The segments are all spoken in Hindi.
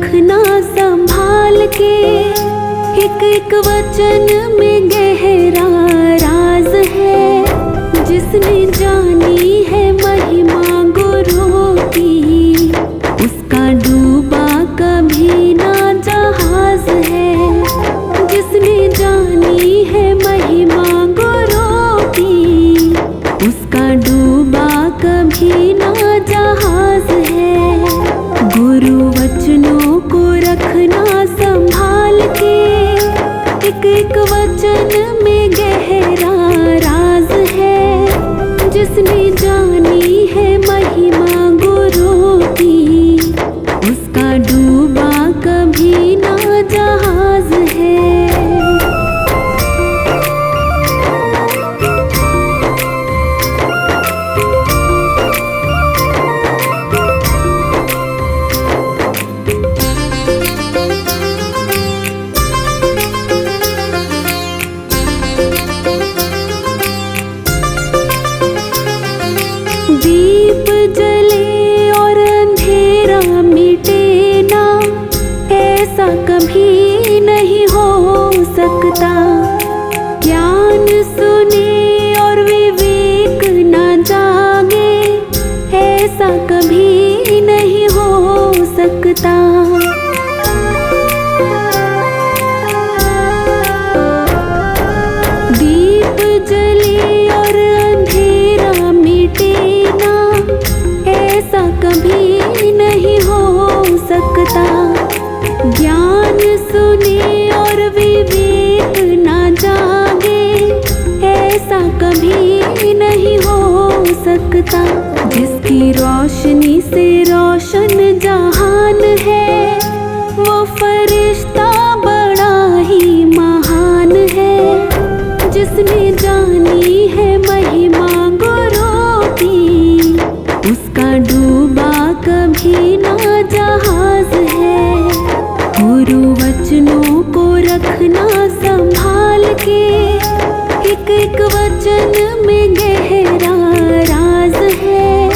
रखना संभाल के, एक एक वचन में गहरा राज है। जिसने जानी है महिमा गुरु की, उसका डूबा कभी ना जहाज है। जिसने जानी है महिमा गुरु की, उसका डूबा कभी ना जहाज है। गुरु वचनों को रखना संभाल के, एक एक वचन में गहरा राज है। जिसने जानी है महिमा गुरु की, उसका डूबा कभी ना जहाज है। दीप जले और अंधेरा मिटे ना, ऐसा कभी नहीं हो सकता। ज्ञान सुने और विवेक न जागे, ऐसा कभी नहीं हो सकता। दीप जले और अंधेरा मिटे ना, ऐसा कभी नहीं हो सकता। ज्ञान सुने और विवेक न जागे, ऐसा कभी नहीं हो सकता। जिसकी रोशनी से रोशन जहान है, वो फरिश्ता बड़ा ही महान है। जिसने जानी है महिमा गुरु की, उसका डूबा कभी ना जहाज है। गुरु वचनों को रखना संभाल के, एक एक वचन में गहरा राज है।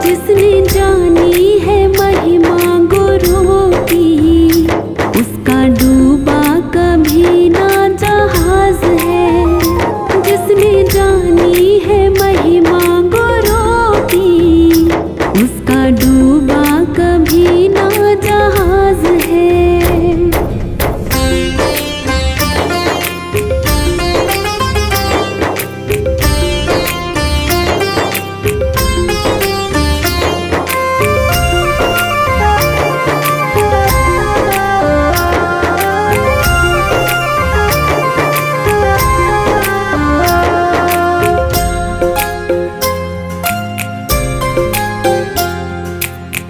जिसने जानी है महिमा गुरु की, उसका डूबा कभी ना जहाज है। जिसने जानी है महिमा गुरु की, उसका डूबा कभी ना जहाज है।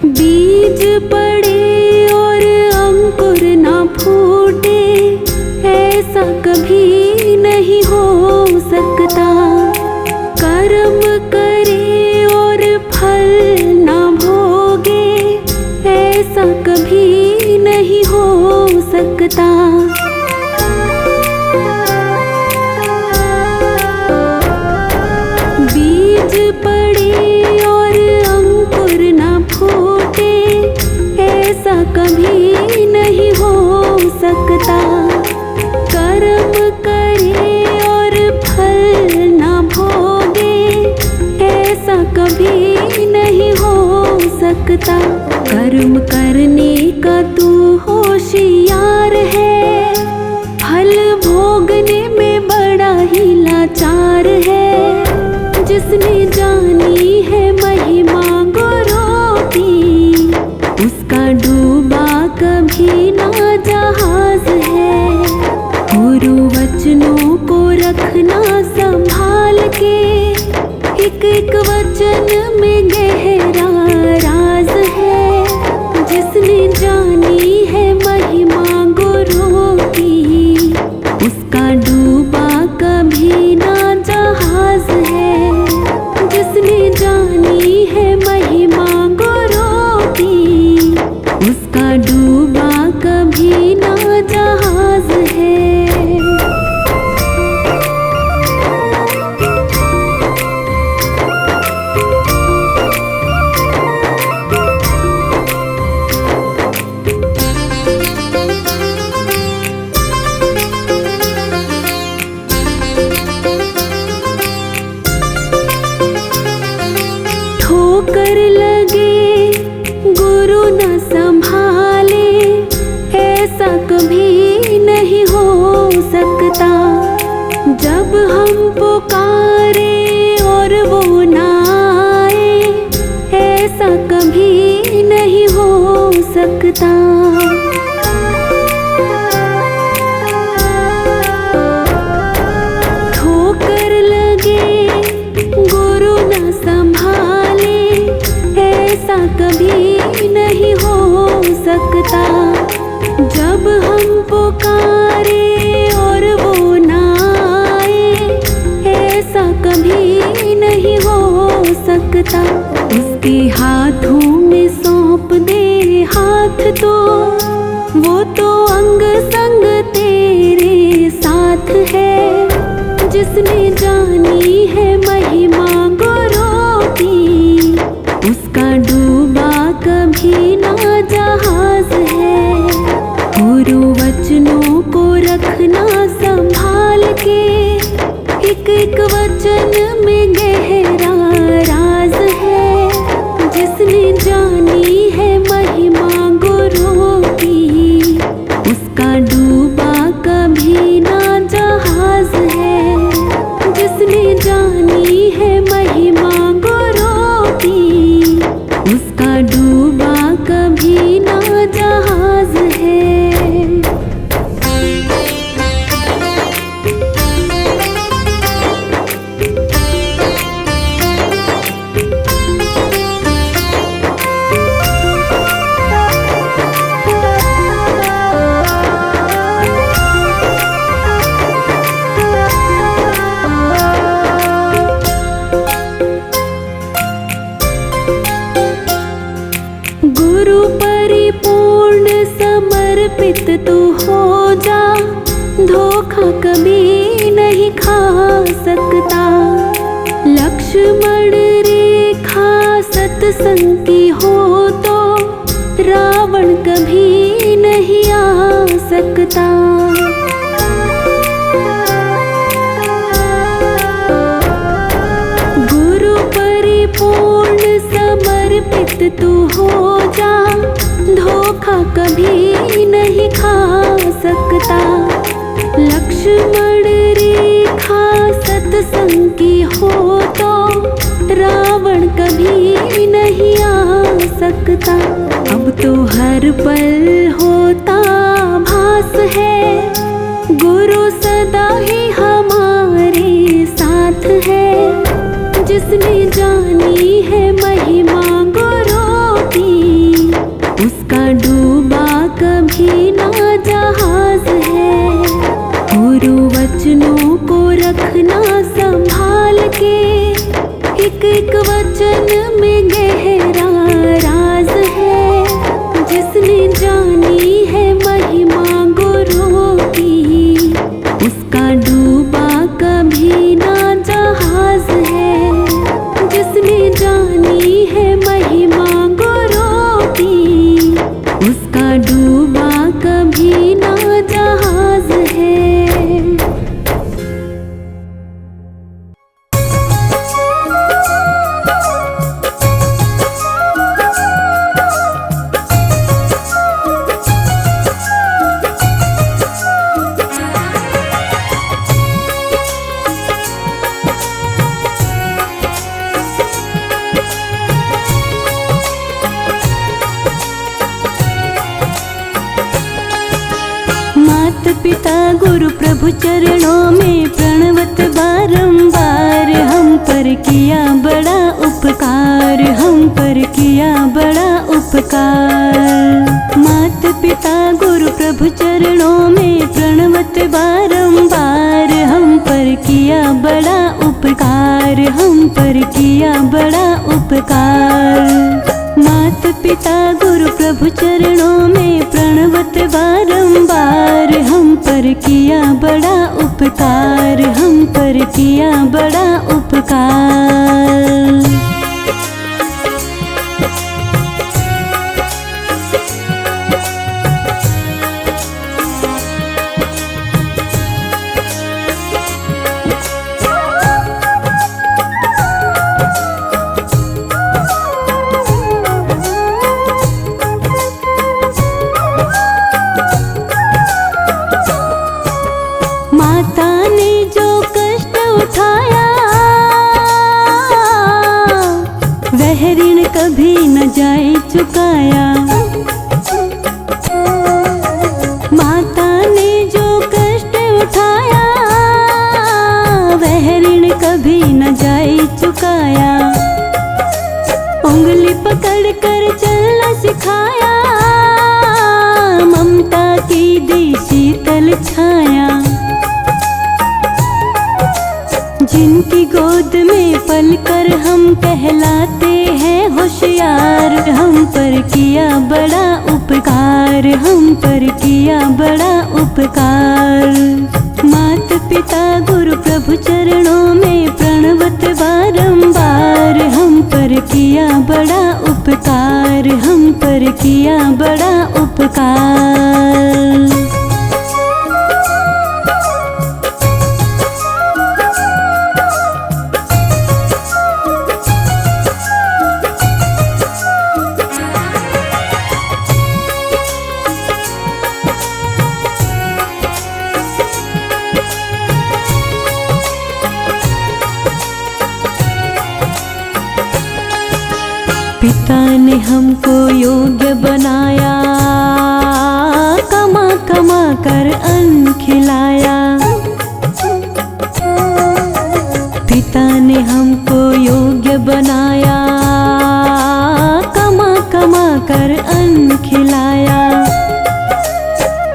बीज पड़े और अंकुर ना फूटे, ऐसा कभी नहीं हो सकता। कर्म करे और फल ना भोगे, ऐसा कभी नहीं हो सकता। बीज पड़े और अंकुर ना फूटे, ऐसा कभी नहीं हो सकता। कर्म करे और फल ना भोगे, ऐसा कभी नहीं हो सकता। कर्म करने का तू होशियार है, फल भोगने में बड़ा ही लाचार है। जिसने जानी है महिमा गुरु की, उसका डूबा कभी ना जहाज है। गुरु वचनों को रखना संभाल के, एक एक वचन में गहरा राज है। जिसने जानी है महिमा गुरु की, उसका डूबा कभी ना जहाज है। जिसने जानी है महिमा गुरु की, उसका डूबा कभी ना जहाज है। सकता। ठोकर लगे गुरु न संभाले, ऐसा कभी नहीं हो सकता। जब हम पुकारे और वो ना आए, ऐसा कभी नहीं हो सकता। उसके हाथों में सौंप दे हाथ तो वो तो अंग संग तेरे साथ है। जिसने जानी है महिमा गुरु की, उसका डूबा कभी ना जहाज है। गुरु वचनों को रखना संभाल के, एक एक वचन में गहरा राज है। जिसने जानी है महिमा गुरु की, उसका डूबा कभी ना जहाज है। जिसने जानी है महिमा गुरु की, उसका डूबा कभी ना जहाज है। गुरु परिपूर्ण समर्पित तू हो जा, धोखा कभी नहीं खा सकता। लक्ष्मण रेखा सत्संग की हो तो रावण कभी नहीं आ सकता। गुरु परिपूर्ण समर्पित तू हो जा, धोखा कभी नहीं खा सकता। लक्ष्मण रेखा सत्संग की हो तो रावण कभी नहीं आ सकता। अब तो हर पल होता भास है, गुरु सदा ही हमारे साथ है। जिसने जानी है महिमा गुरु की, उसका डूबा कभी ना जहाज है। गुरु वचनों को रखना संभाल के, एक एक वचन में गहरा राज है। जिसने जानी है महिमा गुरु की, उसका डूबा कभी ना जहाज है। जिसने जानी है महिमा गुरु की, उसका डूबा कभी ना जहाज है। पिता गुरु प्रभु चरणों में प्रणवत बारंबार, हम पर किया बड़ा उपकार, हम पर किया बड़ा उपकार। मात पिता गुरु प्रभु चरणों में प्रणवत बारंबार, हम पर किया बड़ा उपकार, हम पर किया बड़ा उपकार। मात पिता गुरु प्रभु चरणों में प्रणवत बारंबार, हम पर किया बड़ा उपकार, हम पर किया बड़ा उपकार। वह ऋण कभी न जाए चुकाया। सिखाया, ममता की दी शीतल छाया। जिनकी गोद में पलकर हम कहलाते हैं होशियार, हम पर किया बड़ा उपकार, हम पर किया बड़ा उपकार। मात पिता गुरु प्रभु चरणों में प्रणवत बारंबार, हम पर किया बड़ा उपकार, हम पर किया बड़ा उपकार। पिता ने हमको योग्य बनाया, कमा कमा कर अन्न खिलाया। पिता ने हमको योग्य बनाया, कमा कमा कर अन्न खिलाया।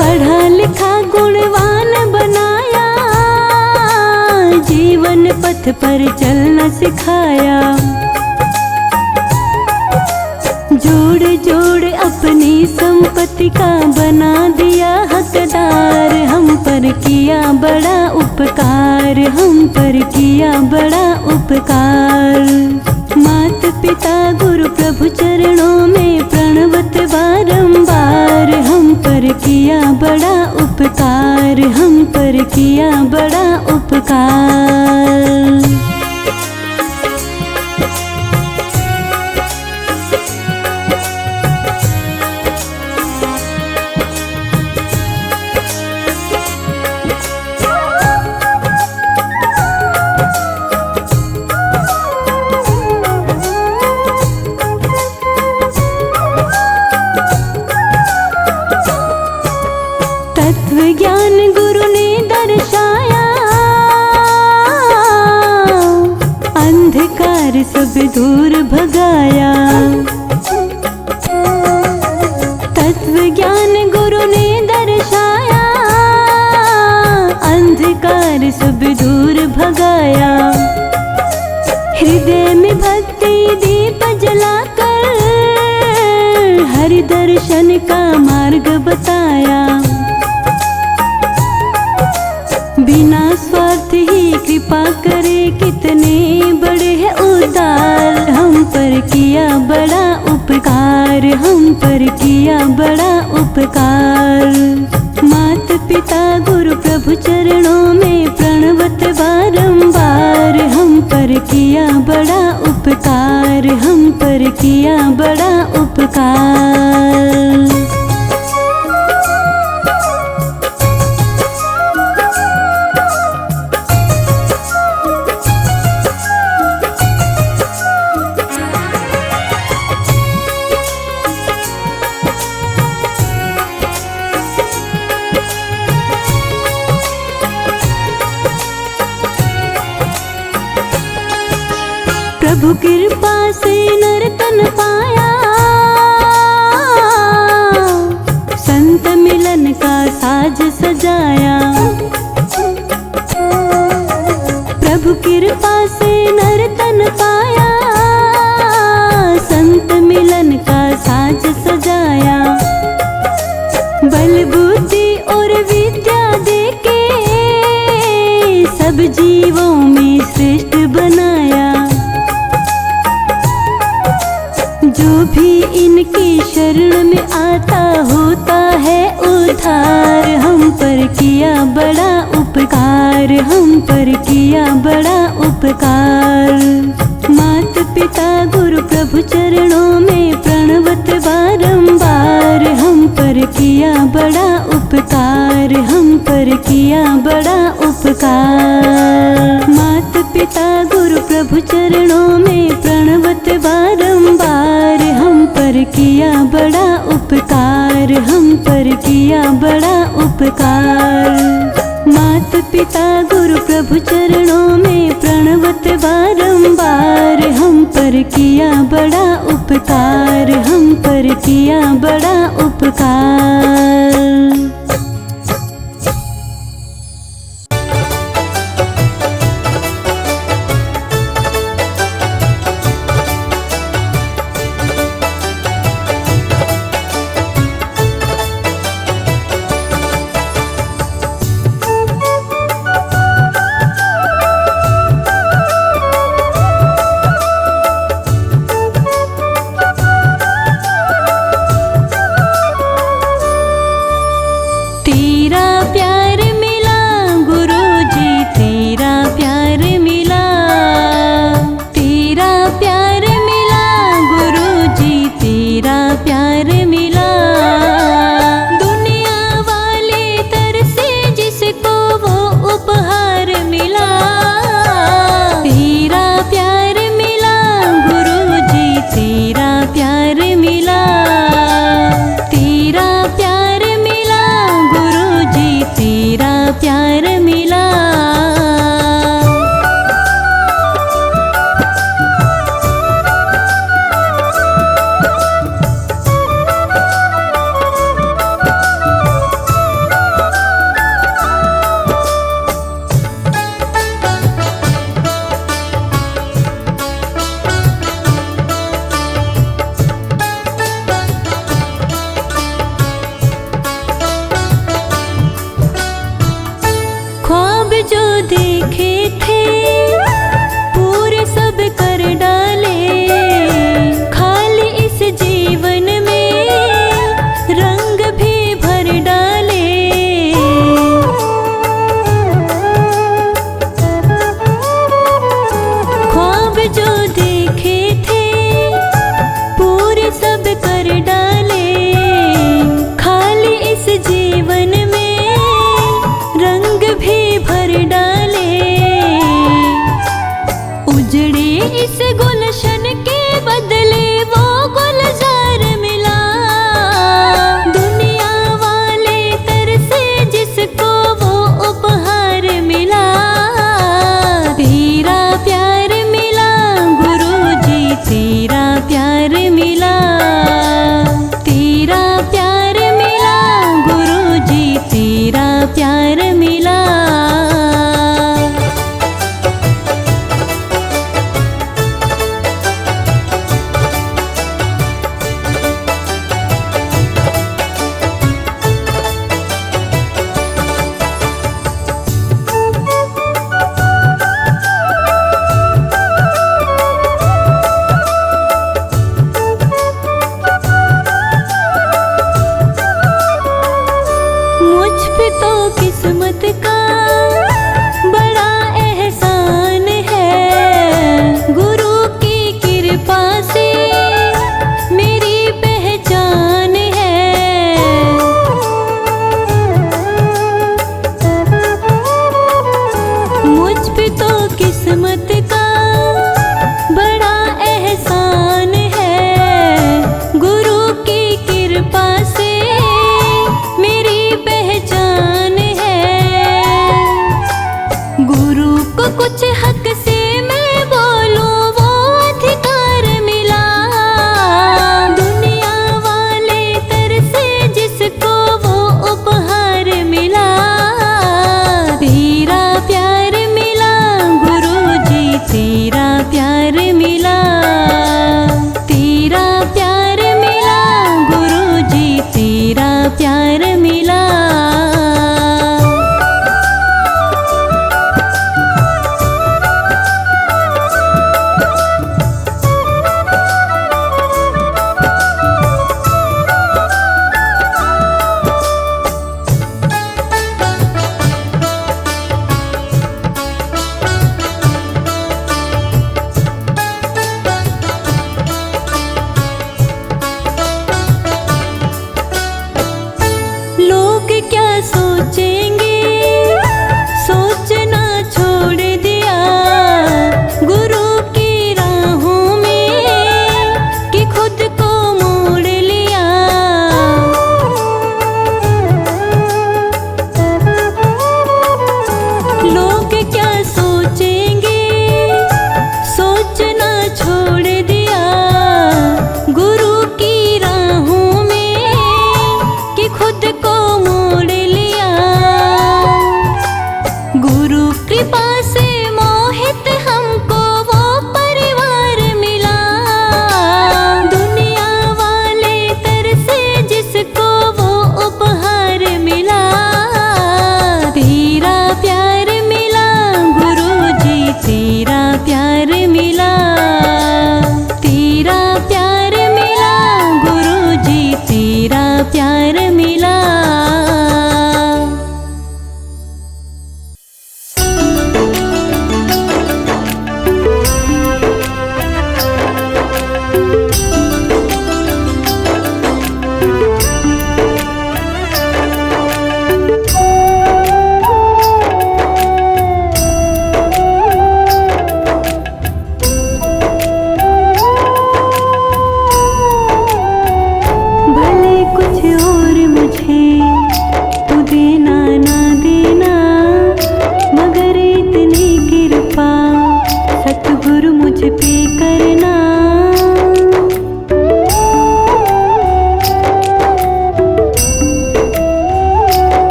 पढ़ा लिखा गुणवान बनाया, जीवन पथ पर चलना सिखाया। जोड़ जोड़ अपनी संपत्ति का बना दिया हकदार, हम पर किया बड़ा उपकार, हम पर किया बड़ा उपकार। मात पिता गुरु प्रभु चरणों में प्रणवत बारंबार, हम पर किया बड़ा उपकार, हम पर किया बड़ा उपकार। तत्व ज्ञान गुरु ने दर्शाया, अंधकार सब दूर भगाया। तत्व ज्ञान गुरु ने दर्शाया, अंधकार सब दूर भगाया। हृदय में भक्ति दीप जलाकर हरि दर्शन का मार्ग बताया। बिना स्वार्थ ही कृपा करे, कितने बड़े हैं उदार, हम पर किया बड़ा उपकार, हम पर किया बड़ा उपकार। मात पिता गुरु प्रभु चरणों में प्रणवत बारंबार, हम पर किया बड़ा उपकार, हम पर किया बड़ा उपकार। प्रभु कृपा से नर्तन पाया, संत मिलन का साज सजाया। प्रभु कृपा से नर्तन पाया, संत मिलन का साज सजाया। बल बुद्धि और विद्या देके सब जीवों में श्रेष्ठ बनाया। जो भी इनकी शरण में आता होता है उद्धार, हम पर किया बड़ा उपकार, हम पर किया बड़ा उपकार। मात पिता गुरु प्रभु चरणों में प्रणवत बारंबार, हम पर किया बड़ा उपकार, हम पर किया बड़ा उपकार। मात पिता गुरु प्रभु चरणों में प्रणवत बारंबार, हम पर किया बड़ा उपकार, हम पर किया बड़ा उपकार। मात पिता गुरु प्रभु चरणों में प्रणवत बारंबार, हम पर किया बड़ा उपकार, हम पर पर किया बड़ा उपकार।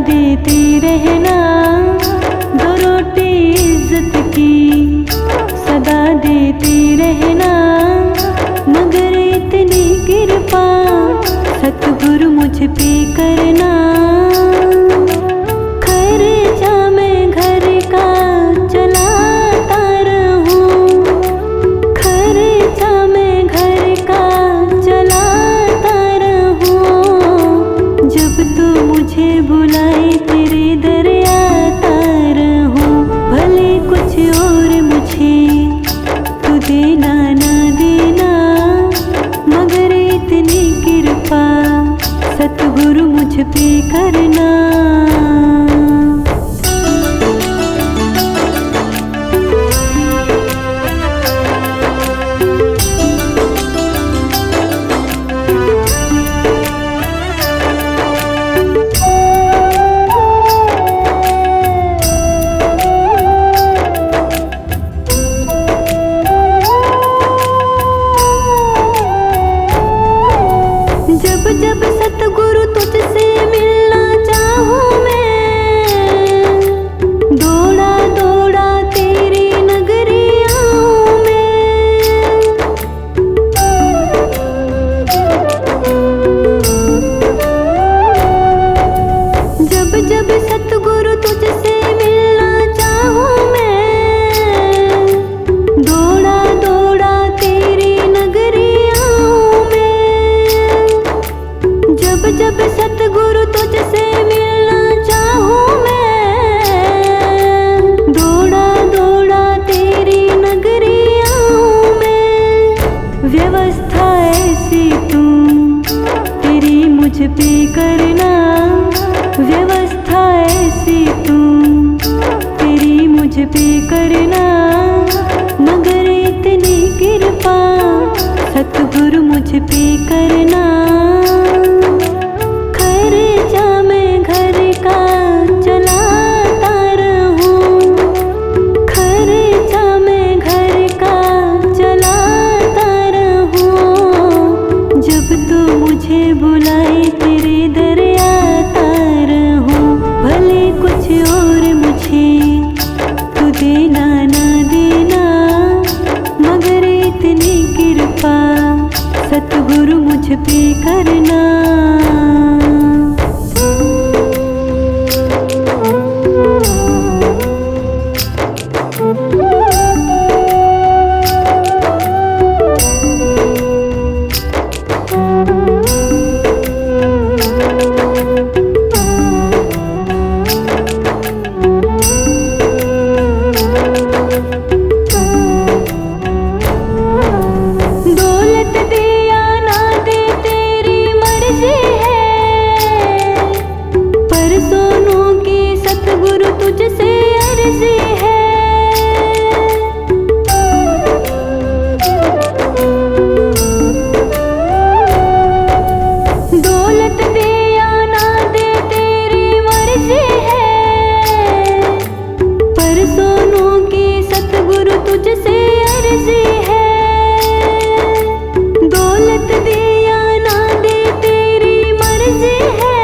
देते रहना, दो रोटी इज्जत की सदा देते रहना। मगर इतनी कृपा सतगुरु मुझ पे करना। खर्चा मैं घर का चलाता रहूं, खर्चा मैं घर का चलाता रहूं। जब तू मुझे बुलाए तेरे दर आता रहूं। भले कुछ और मुझे तू देना ना देना, मगर इतनी कृपा सतगुरु मुझ पे करना। जब जब सतगुरु तुझसे मिलना चाहूं मैं, दौड़ा दौड़ा तेरी नगरी आऊं मैं। जब जब सतगुरु तुझसे मिलना चाहूं मैं, दौड़ा दौड़ा तेरी नगरी आऊं मैं। जब जब सतगुरु तुझसे मिलना चाहूं मैं, दौड़ा दौड़ा तेरी नगरी आऊं मैं। व्यवस्था ऐसी तू तेरी मुझ पे करना, व्यवस्था ऐसी तू तेरी मुझ पे करना। मगर इतनी कृपा सतगुरु मुझ पे करना। खर्चा मैं घर का चलाता रहूं, खर्चा मैं घर का चलाता रहूं। जब तू मुझे बुलाए तेरे दर आता रहूं। भले कुछ और मुझे तू देना ना देना, मगर इतनी कृपा सतगुरु मुझ पे करना। दौलत दे या ना दे तेरी मर्जी है, पर सोनों की सतगुरु तुझसे अर्जी है। दौलत दे या ना दे तेरी मर्जी है, पर सोनों की सतगुरु तुझसे अर्जी है। दौलत दे या ना दे तेरी मर्जी है,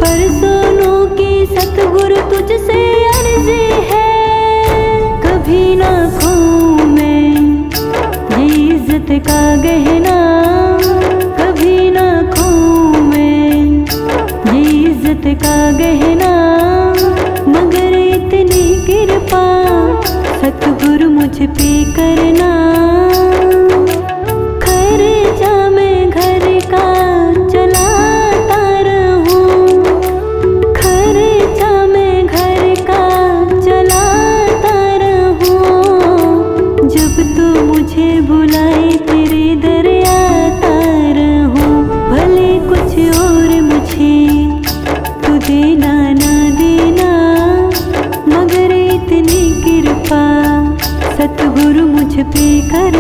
पर सोनों की सतगुरु तुझसे अर्जी है। कभी ना खोऊं मैं ये इज्जत का गहना, कभी ना खोऊं मैं ये इज्जत का गहना। मगर इतनी कृपा सतगुरु मुझ पे करना। खर्चा मैं घर का चलाता रहूं, खर्चा मैं घर का चलाता रहूं। जब तू मुझे बुलाए तेरे दर आता रहूं। भले कुछ और मुझे तू देना ना देना, मगर इतनी कृपा सतगुरु मुझ पे कर